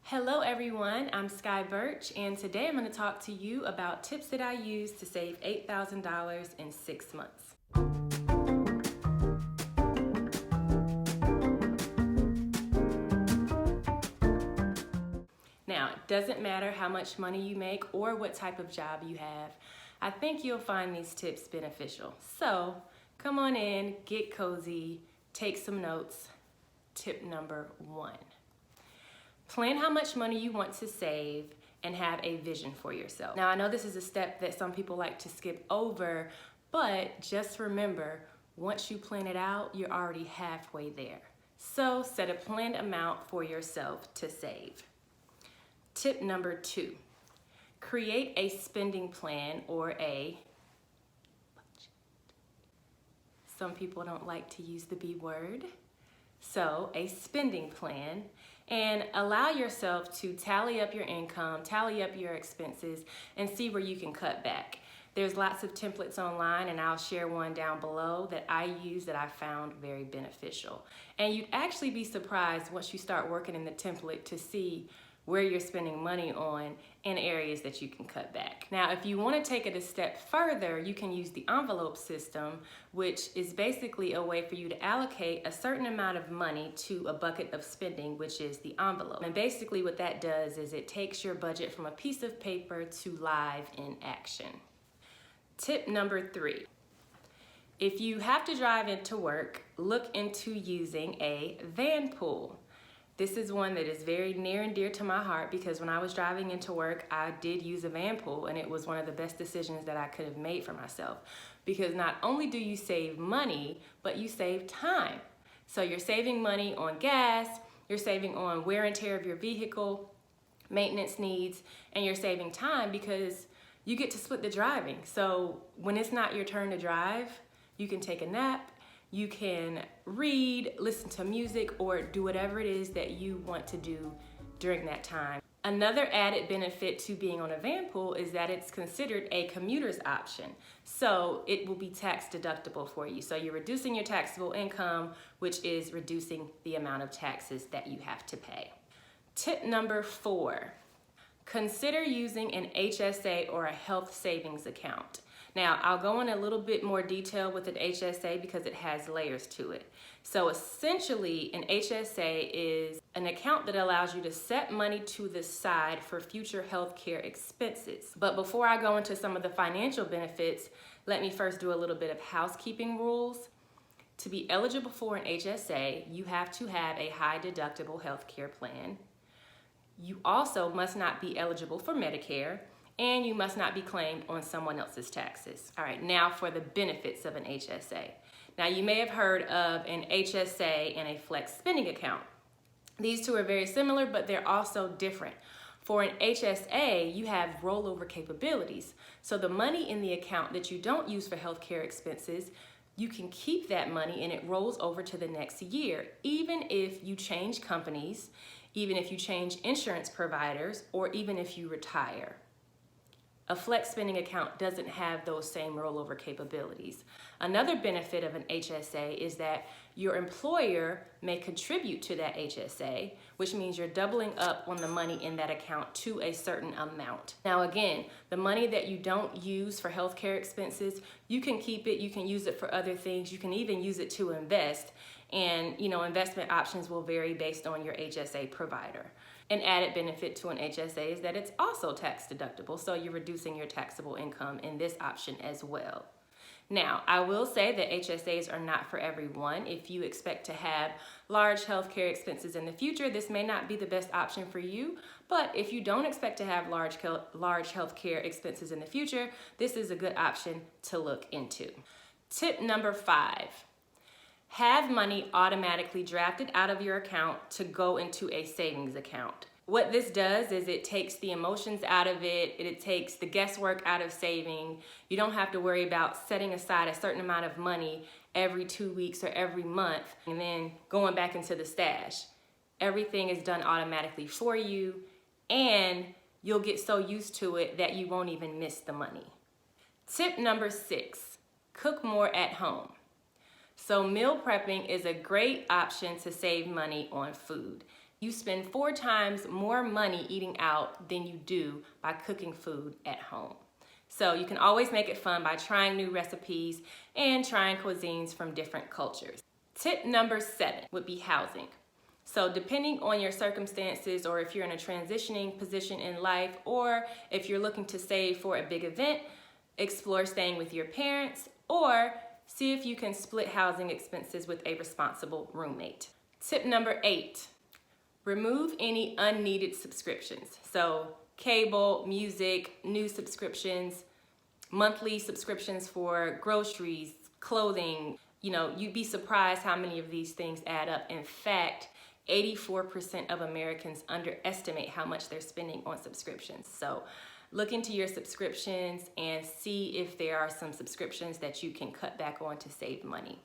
Hello everyone, I'm Skye Burch, and today I'm going to talk to you about tips that I use to save $8,000 in 6 months. Now, it doesn't matter how much money you make or what type of job you have. I think you'll find these tips beneficial. So, come on in, get cozy, take some notes. Tip number 1. Plan how much money you want to save and have a vision for yourself. Now, I know this is a step that some people like to skip over, but just remember, once you plan it out, you're already halfway there. So set a planned amount for yourself to save. Tip number 2, create a spending plan or a budget. Some people don't like to use the B word. So a spending plan, and allow yourself to tally up your income, tally up your expenses, and see where you can cut back. There's lots of templates online, and I'll share one down below that I use that I found very beneficial. And you'd actually be surprised once you start working in the template to see where you're spending money on in areas that you can cut back. Now, if you want to take it a step further, you can use the envelope system, which is basically a way for you to allocate a certain amount of money to a bucket of spending, which is the envelope. And basically what that does is it takes your budget from a piece of paper to live in action. Tip number 3. If you have to drive into work, look into using a Vanpool. This is one that is very near and dear to my heart because when I was driving into work, I did use a Vanpool, and it was one of the best decisions that I could have made for myself, because not only do you save money, but you save time. So you're saving money on gas, you're saving on wear and tear of your vehicle, maintenance needs, and you're saving time because you get to split the driving. So when it's not your turn to drive, you can take a nap, you can read, listen to music, or do whatever it is that you want to do during that time. Another added benefit to being on a Vanpool is that it's considered a commuter's option. So it will be tax deductible for you. So you're reducing your taxable income, which is reducing the amount of taxes that you have to pay. Tip number 4, consider using an HSA or a health savings account. Now, I'll go in a little bit more detail with an HSA because it has layers to it. So essentially, an HSA is an account that allows you to set money to the side for future healthcare expenses. But before I go into some of the financial benefits, let me first do a little bit of housekeeping rules. To be eligible for an HSA, you have to have a high deductible healthcare plan. You also must not be eligible for Medicare, and you must not be claimed on someone else's taxes. All right, now for the benefits of an HSA. Now, you may have heard of an HSA and a flex spending account. These two are very similar, but they're also different. For an HSA, you have rollover capabilities. So the money in the account that you don't use for healthcare expenses, you can keep that money and it rolls over to the next year, even if you change companies, even if you change insurance providers, or even if you retire. A flex spending account doesn't have those same rollover capabilities. Another benefit of an HSA is that your employer may contribute to that HSA, which means you're doubling up on the money in that account to a certain amount. Now again, the money that you don't use for healthcare expenses, you can keep it, you can use it for other things, you can even use it to invest. And investment options will vary based on your HSA provider. An added benefit to an HSA is that it's also tax deductible, so you're reducing your taxable income in this option as well. Now, I will say that HSAs are not for everyone. If you expect to have large healthcare expenses in the future, this may not be the best option for you. But if you don't expect to have large healthcare expenses in the future, this is a good option to look into. Tip number 5. Have money automatically drafted out of your account to go into a savings account. What this does is it takes the emotions out of it, it takes the guesswork out of saving. You don't have to worry about setting aside a certain amount of money every 2 weeks or every month and then going back into the stash. Everything is done automatically for you, and you'll get so used to it that you won't even miss the money. Tip number 6, cook more at home. So meal prepping is a great option to save money on food. You spend 4 times more money eating out than you do by cooking food at home. So you can always make it fun by trying new recipes and trying cuisines from different cultures. Tip number 7 would be housing. So depending on your circumstances, or if you're in a transitioning position in life, or if you're looking to save for a big event, explore staying with your parents, or see if you can split housing expenses with a responsible roommate. Tip number 8, remove any unneeded subscriptions. So cable, music, news subscriptions, monthly subscriptions for groceries, clothing. You know, you'd be surprised how many of these things add up. In fact, 84% of Americans underestimate how much they're spending on subscriptions. So look into your subscriptions and see if there are some subscriptions that you can cut back on to save money.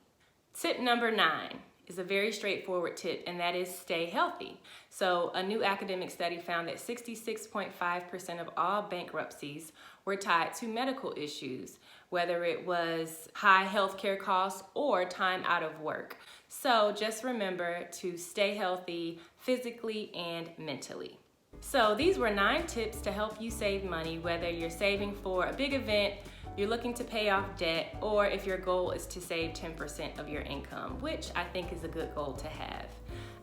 Tip number 9 is a very straightforward tip, and that is stay healthy. So a new academic study found that 66.5% of all bankruptcies were tied to medical issues, whether it was high healthcare costs or time out of work. So just remember to stay healthy physically and mentally. So these were 9 tips to help you save money, whether you're saving for a big event, you're looking to pay off debt, or if your goal is to save 10% of your income, which I think is a good goal to have.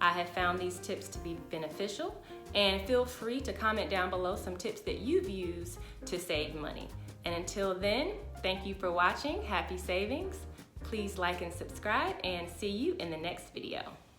I have found these tips to be beneficial, and feel free to comment down below some tips that you've used to save money. And until then, thank you for watching. Happy savings. Please like and subscribe, and see you in the next video.